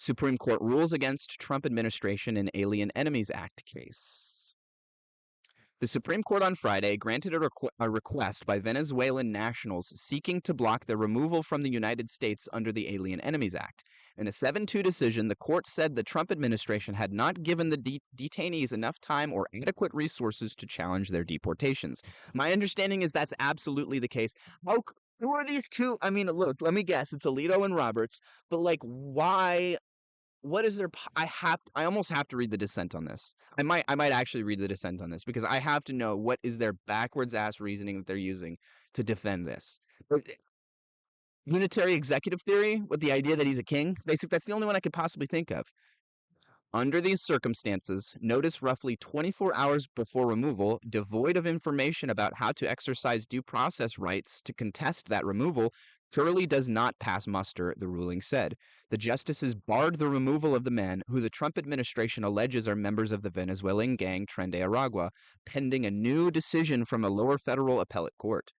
Supreme Court rules against Trump administration in Alien Enemies Act case. The Supreme Court on Friday granted a request by Venezuelan nationals seeking to block their removal from the United States under the Alien Enemies Act. In a 7-2 decision, the court said the Trump administration had not given the detainees enough time or adequate resources to challenge their deportations. My understanding is that's absolutely the case. Who are these two? I mean, look, let me guess. It's Alito and Roberts, but like, why? What is their? I almost have to read the dissent on this. I might actually read the dissent on this because I have to know what is their backwards ass reasoning that they're using to defend this. Unitary executive theory with the idea that he's a king. Basically, that's the only one I could possibly think of. Under these circumstances, notice roughly 24 hours before removal, devoid of information about how to exercise due process rights to contest that removal, surely does not pass muster, the ruling said. The justices barred the removal of the men who the Trump administration alleges are members of the Venezuelan gang Tren de Aragua, pending a new decision from a lower federal appellate court.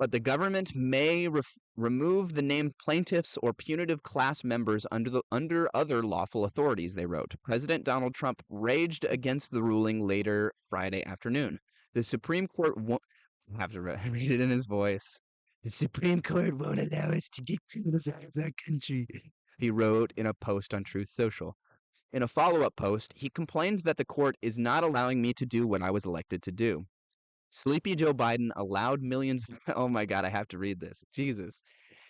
But the government may remove the named plaintiffs or punitive class members under other lawful authorities, they wrote. President Donald Trump raged against the ruling later Friday afternoon. The Supreme Court I have to read it in his voice. The Supreme Court won't allow us to get criminals out of our country, he wrote in a post on Truth Social. In a follow-up post, he complained that the court is not allowing me to do what I was elected to do. Sleepy Joe Biden allowed millions. Oh my God, I have to read this. Jesus.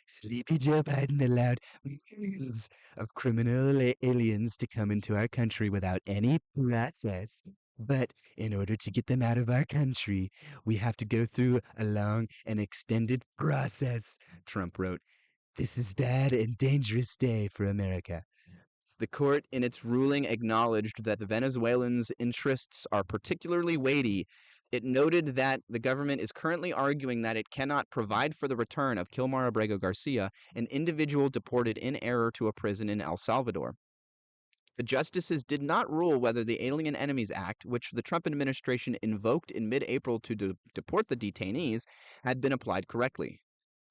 Sleepy Joe Biden allowed millions of criminal aliens to come into our country without any process. But in order to get them out of our country, we have to go through a long and extended process, Trump wrote. This is bad and dangerous day for America. The court, in its ruling, acknowledged that the Venezuelans' interests are particularly weighty. It noted that the government is currently arguing that it cannot provide for the return of Kilmar Abrego Garcia, an individual deported in error to a prison in El Salvador. The justices did not rule whether the Alien Enemies Act, which the Trump administration invoked in mid-April to deport the detainees, had been applied correctly.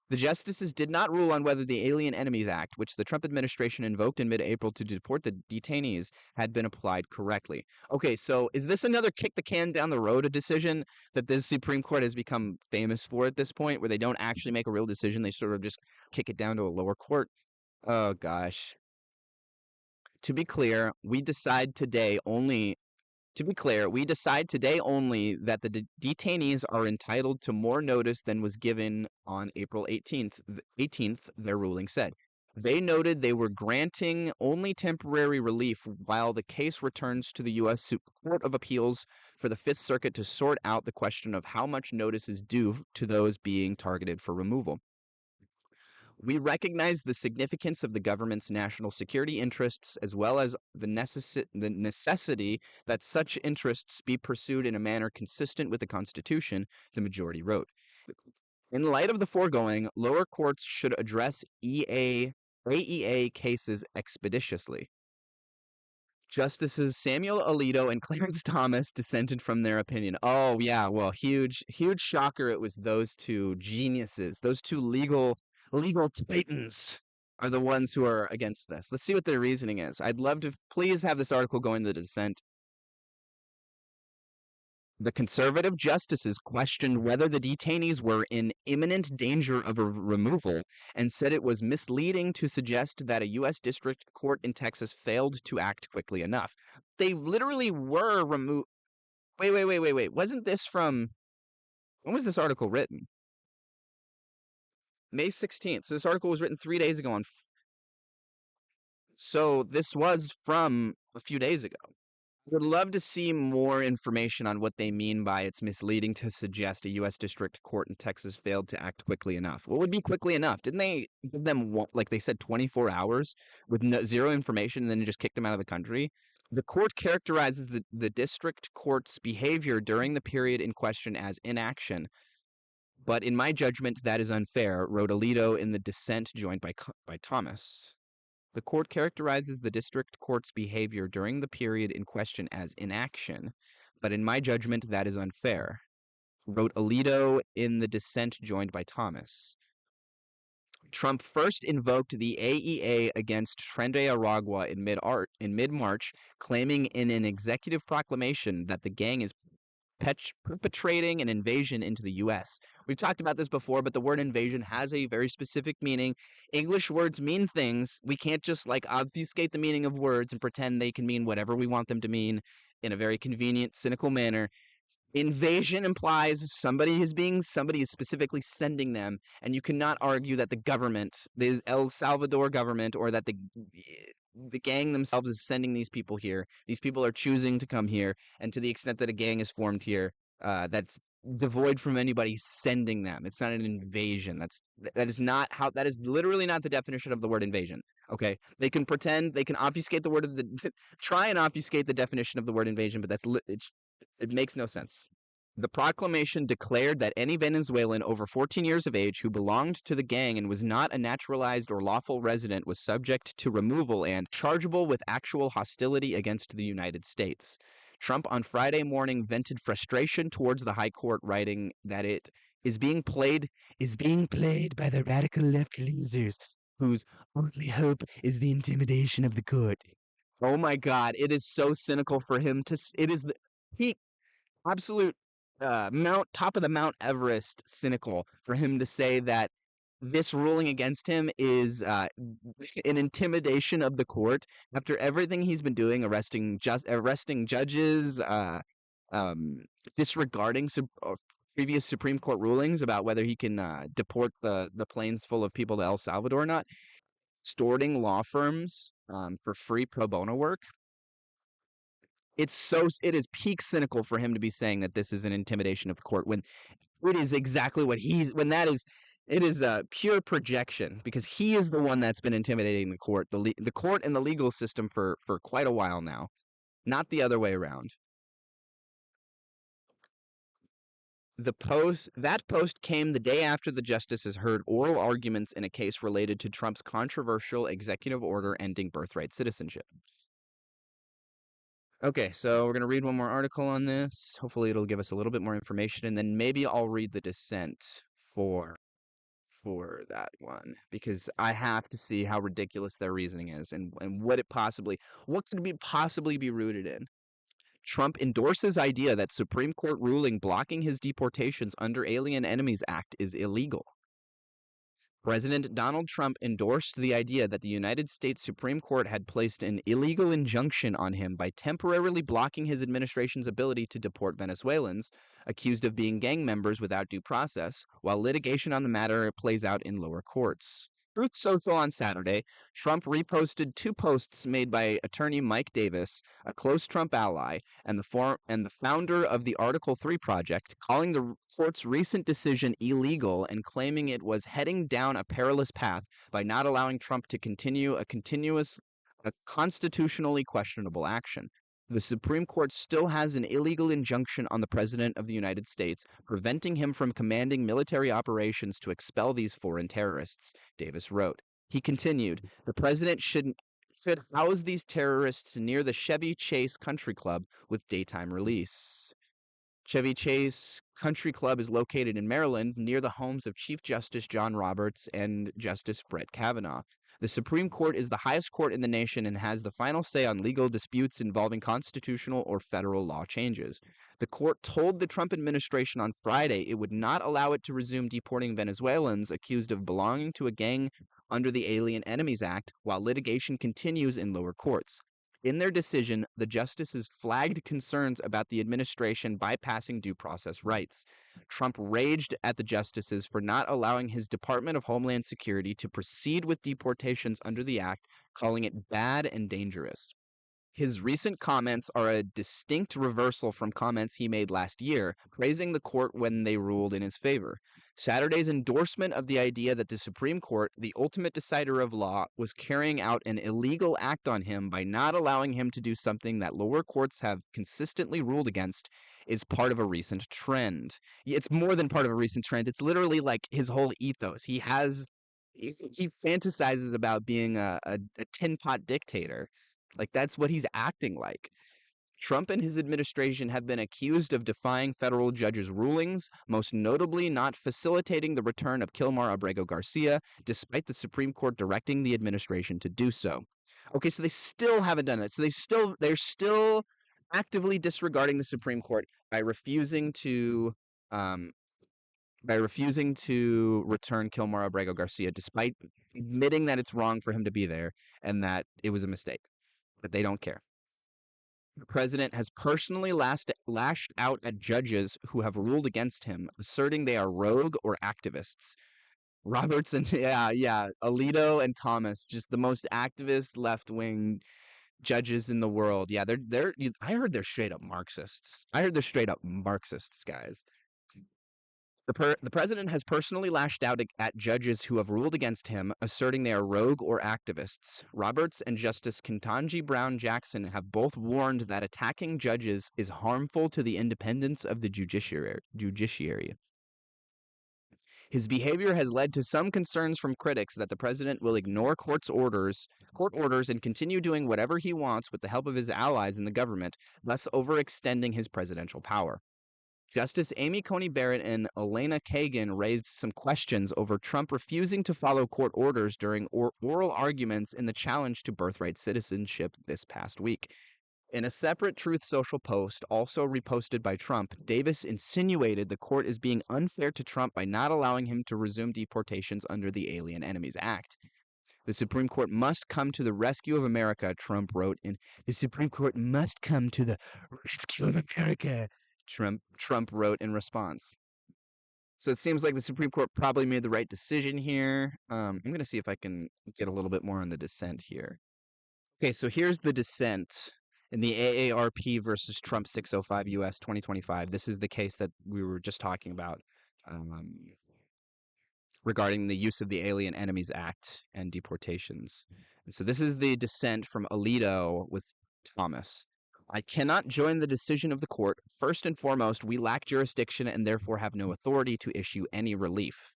The justices did not rule on whether the Alien Enemies Act, which the Trump administration invoked in mid-April to deport the detainees, had been applied correctly. Okay, so is this another kick the can down the road a decision that the Supreme Court has become famous for at this point, where they don't actually make a real decision, they sort of just kick it down to a lower court? Oh, gosh. To be clear, we decide today only that the detainees are entitled to more notice than was given on April 18th, their ruling said. They noted they were granting only temporary relief while the case returns to the U.S. Court of Appeals for the Fifth Circuit to sort out the question of how much notice is due to those being targeted for removal. We recognize the significance of the government's national security interests as well as the necessity that such interests be pursued in a manner consistent with the Constitution, the majority wrote. In light of the foregoing, lower courts should address AEA cases expeditiously. Justices Samuel Alito and Clarence Thomas dissented from their opinion. Oh, yeah, well, huge shocker. It was those two geniuses, those two legal titans are the ones who are against this. Let's see what their reasoning is. I'd love to please have this article go into the dissent. The conservative justices questioned whether the detainees were in imminent danger of a removal and said it was misleading to suggest that a U.S. district court in Texas failed to act quickly enough. They literally were removed. Wait. Wasn't this from... When was this article written? May 16th. So this article was written 3 days ago. So this was from a few days ago. I would love to see more information on what they mean by it's misleading to suggest a U.S. District Court in Texas failed to act quickly enough. What would be quickly enough? Didn't they give them, like they said, 24 hours with zero information and then just kick them out of the country? The court characterizes the district court's behavior during the period in question as inaction. But in my judgment, that is unfair, wrote Alito in the dissent joined by Thomas. The court characterizes the district court's behavior during the period in question as inaction, but in my judgment, that is unfair, wrote Alito in the dissent joined by Thomas. Trump first invoked the AEA against Tren de Aragua in mid-March, claiming in an executive proclamation that the gang is perpetrating an invasion into the U.S. We've talked about this before, but the word invasion has a very specific meaning. English words mean things. We can't just like obfuscate the meaning of words and pretend they can mean whatever we want them to mean in a very convenient, cynical manner. Invasion implies somebody is specifically sending them, and you cannot argue that the government, the El Salvador government, or that the gang themselves is sending these people here. These people are choosing to come here, and to the extent that a gang is formed here, that's devoid from anybody sending them. It's not an invasion. That is not how. That is literally not the definition of the word invasion. Okay, they can pretend, they can obfuscate the word of the try and obfuscate the definition of the word invasion, but it makes no sense. The proclamation declared that any Venezuelan over 14 years of age who belonged to the gang and was not a naturalized or lawful resident was subject to removal and chargeable with actual hostility against the United States. Trump on Friday morning vented frustration towards the High Court, writing that it is being played by the radical left losers whose only hope is the intimidation of the court. Oh my God! It is so cynical for him to. It is the peak, absolute top of the Mount Everest cynical for him to say that this ruling against him is an intimidation of the court after everything he's been doing, arresting judges, um, disregarding previous Supreme Court rulings about whether he can deport the planes full of people to El Salvador or not, extorting law firms for free pro bono work. It is peak cynical for him to be saying that this is an intimidation of the court when it is exactly what it is a pure projection because he is the one that's been intimidating the court and the legal system for quite a while now, not the other way around. That post came the day after the justices heard oral arguments in a case related to Trump's controversial executive order ending birthright citizenship. Okay, so we're going to read one more article on this. Hopefully it'll give us a little bit more information, and then maybe I'll read the dissent for that one because I have to see how ridiculous their reasoning is and what could possibly be rooted in. Trump endorses idea that Supreme Court ruling blocking his deportations under Alien Enemies Act is illegal. President Donald Trump endorsed the idea that the United States Supreme Court had placed an illegal injunction on him by temporarily blocking his administration's ability to deport Venezuelans accused of being gang members without due process, while litigation on the matter plays out in lower courts. Truth Social on Saturday, Trump reposted two posts made by attorney Mike Davis, a close Trump ally, and the founder of the Article 3 project, calling the court's recent decision illegal and claiming it was heading down a perilous path by not allowing Trump to continue a constitutionally questionable action. The Supreme Court still has an illegal injunction on the President of the United States, preventing him from commanding military operations to expel these foreign terrorists, Davis wrote. He continued, the President should house these terrorists near the Chevy Chase Country Club with daytime release. Chevy Chase Country Club is located in Maryland near the homes of Chief Justice John Roberts and Justice Brett Kavanaugh. The Supreme Court is the highest court in the nation and has the final say on legal disputes involving constitutional or federal law changes. The court told the Trump administration on Friday it would not allow it to resume deporting Venezuelans accused of belonging to a gang under the Alien Enemies Act while litigation continues in lower courts. In their decision, the justices flagged concerns about the administration bypassing due process rights. Trump raged at the justices for not allowing his Department of Homeland Security to proceed with deportations under the act, calling it bad and dangerous. His recent comments are a distinct reversal from comments he made last year, praising the court when they ruled in his favor. Saturday's endorsement of the idea that the Supreme Court, the ultimate decider of law, was carrying out an illegal act on him by not allowing him to do something that lower courts have consistently ruled against is part of a recent trend. It's more than part of a recent trend. It's literally like his whole ethos. He fantasizes about being a tin pot dictator. Like, that's what he's acting like. Trump and his administration have been accused of defying federal judges' rulings, most notably not facilitating the return of Kilmar Abrego Garcia, despite the Supreme Court directing the administration to do so. Okay, so they still haven't done it. So they're still actively disregarding the Supreme Court by refusing to um, return Kilmar Abrego Garcia, despite admitting that it's wrong for him to be there and that it was a mistake. But they don't care. The president has personally lashed out at judges who have ruled against him, asserting they are rogue or activists. Roberts and yeah, Alito and Thomas, just the most activist left-wing judges in the world. Yeah, I heard they're straight up Marxists. Guys. The president has personally lashed out at judges who have ruled against him, asserting they are rogue or activists. Roberts and Justice Ketanji Brown Jackson have both warned that attacking judges is harmful to the independence of the judiciary. His behavior has led to some concerns from critics that the president will ignore court orders, and continue doing whatever he wants with the help of his allies in the government, thus overextending his presidential power. Justice Amy Coney Barrett and Elena Kagan raised some questions over Trump refusing to follow court orders during oral arguments in the challenge to birthright citizenship this past week. In a separate Truth Social post, also reposted by Trump, Davis insinuated the court is being unfair to Trump by not allowing him to resume deportations under the Alien Enemies Act. The Supreme Court must come to the rescue of America, Trump wrote in The Supreme Court must come to the rescue of America, Trump wrote in response. So it seems like the Supreme Court probably made the right decision here. I'm going to see if I can get a little bit more on the dissent here. Okay, so here's the dissent in the A.A.R.P versus Trump 605 U.S. 2025. This is the case that we were just talking about regarding the use of the Alien Enemies Act and deportations. And so this is the dissent from Alito with Thomas. I cannot join the decision of the court. First and foremost, we lack jurisdiction and therefore have no authority to issue any relief.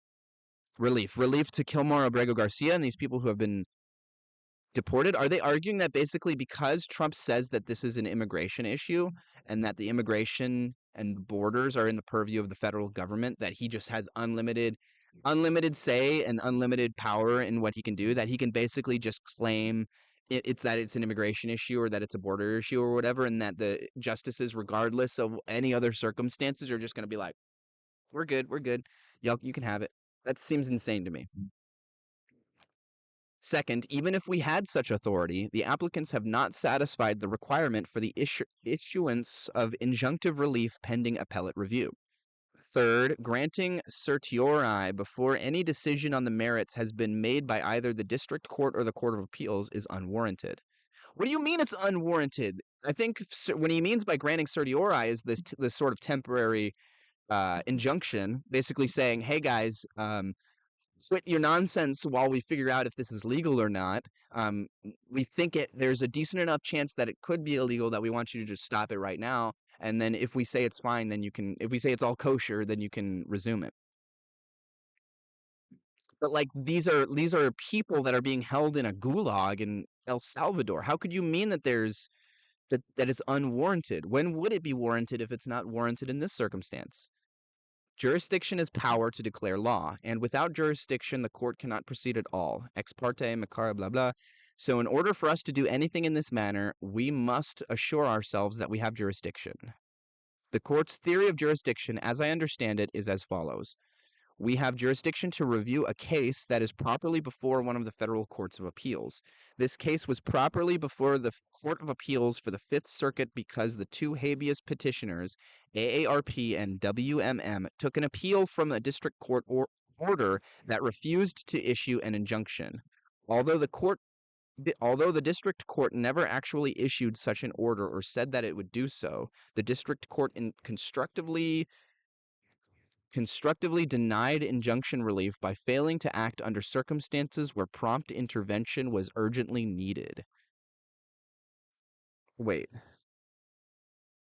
Relief to Kilmar Abrego Garcia and these people who have been deported. Are they arguing that basically because Trump says that this is an immigration issue and that the immigration and borders are in the purview of the federal government, that he just has unlimited say and unlimited power in what he can do, that he can basically just claim it's that it's an immigration issue or that it's a border issue or whatever, and that the justices, regardless of any other circumstances, are just going to be like, we're good. Y'all, you can have it. That seems insane to me. Second, even if we had such authority, the applicants have not satisfied the requirement for the issuance of injunctive relief pending appellate review. Third, granting certiorari before any decision on the merits has been made by either the district court or the Court of Appeals is unwarranted. What do you mean it's unwarranted? I think what he means by granting certiorari is this sort of temporary injunction, basically saying, hey guys, quit your nonsense while we figure out if this is legal or not. We think there's a decent enough chance that it could be illegal that we want you to just stop it right now. And then if we say it's fine, then you can, if we say it's all kosher, then you can resume it. But like these are people that are being held in a gulag in El Salvador. How could you mean that that is unwarranted? When would it be warranted if it's not warranted in this circumstance? Jurisdiction is power to declare law, and without jurisdiction, the court cannot proceed at all. Ex parte, Macara, blah, blah. So in order for us to do anything in this manner, we must assure ourselves that we have jurisdiction. The court's theory of jurisdiction, as I understand it, is as follows. We have jurisdiction to review a case that is properly before one of the federal courts of appeals. This case was properly before the Court of Appeals for the Fifth Circuit because the two habeas petitioners, A.A.R.P and WMM, took an appeal from a district court order that refused to issue an injunction. Although the district court never actually issued such an order or said that it would do so, the district court constructively denied injunction relief by failing to act under circumstances where prompt intervention was urgently needed. Wait.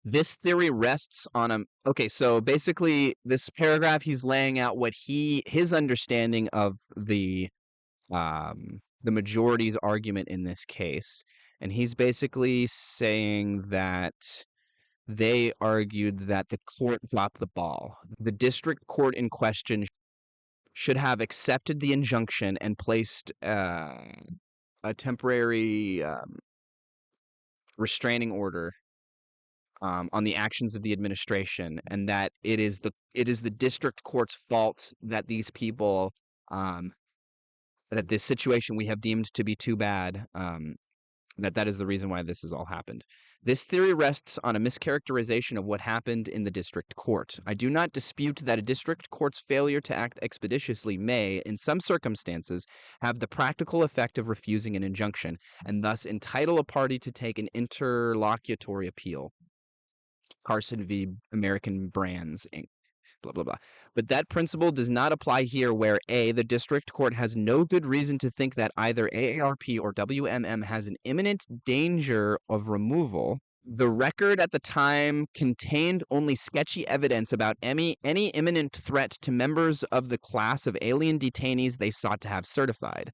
This theory rests on a... Okay, so basically this paragraph, he's laying out what his understanding of the the majority's argument in this case. And he's basically saying that they argued that the court dropped the ball. The district court in question should have accepted the injunction and placed a temporary restraining order on the actions of the administration, and that it is the district court's fault that these people that this situation we have deemed to be too bad, that is the reason why this has all happened. This theory rests on a mischaracterization of what happened in the district court. I do not dispute that a district court's failure to act expeditiously may, in some circumstances, have the practical effect of refusing an injunction, and thus entitle a party to take an interlocutory appeal. Carson v. American Brands, Inc. Blah, blah, blah. But that principle does not apply here where A, the district court has no good reason to think that either A.A.R.P or WMM has an imminent danger of removal. The record at the time contained only sketchy evidence about any imminent threat to members of the class of alien detainees they sought to have certified.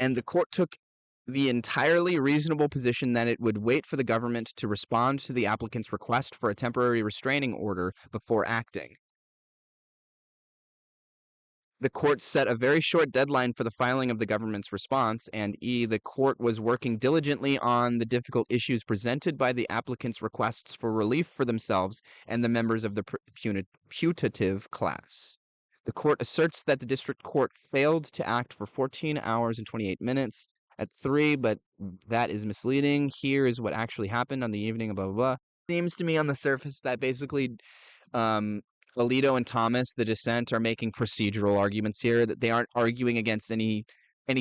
And the court took the entirely reasonable position that it would wait for the government to respond to the applicant's request for a temporary restraining order before acting. The court set a very short deadline for the filing of the government's response, and the court was working diligently on the difficult issues presented by the applicant's requests for relief for themselves and the members of the putative class. The court asserts that the district court failed to act for 14 hours and 28 minutes at 3, but that is misleading. Here is what actually happened on the evening of blah, blah, blah. Seems to me on the surface that basically Alito and Thomas, the dissent, are making procedural arguments here, that they aren't arguing against any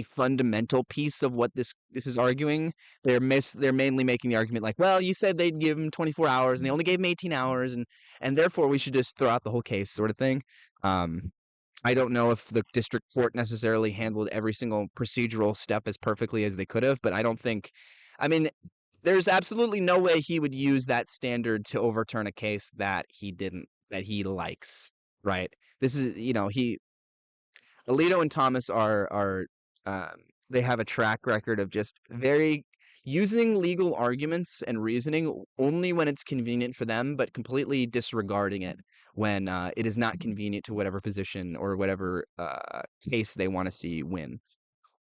fundamental piece of what this is arguing. They're mainly making the argument like, well, you said they'd give him 24 hours and they only gave him 18 hours and therefore we should just throw out the whole case, sort of thing. I don't know if the district court necessarily handled every single procedural step as perfectly as they could have, but I mean, there's absolutely no way he would use that standard to overturn a case that he likes, right? This is, Alito and Thomas are they have a track record of just very using legal arguments and reasoning only when it's convenient for them, but completely disregarding it when it is not convenient to whatever position or whatever case they want to see win.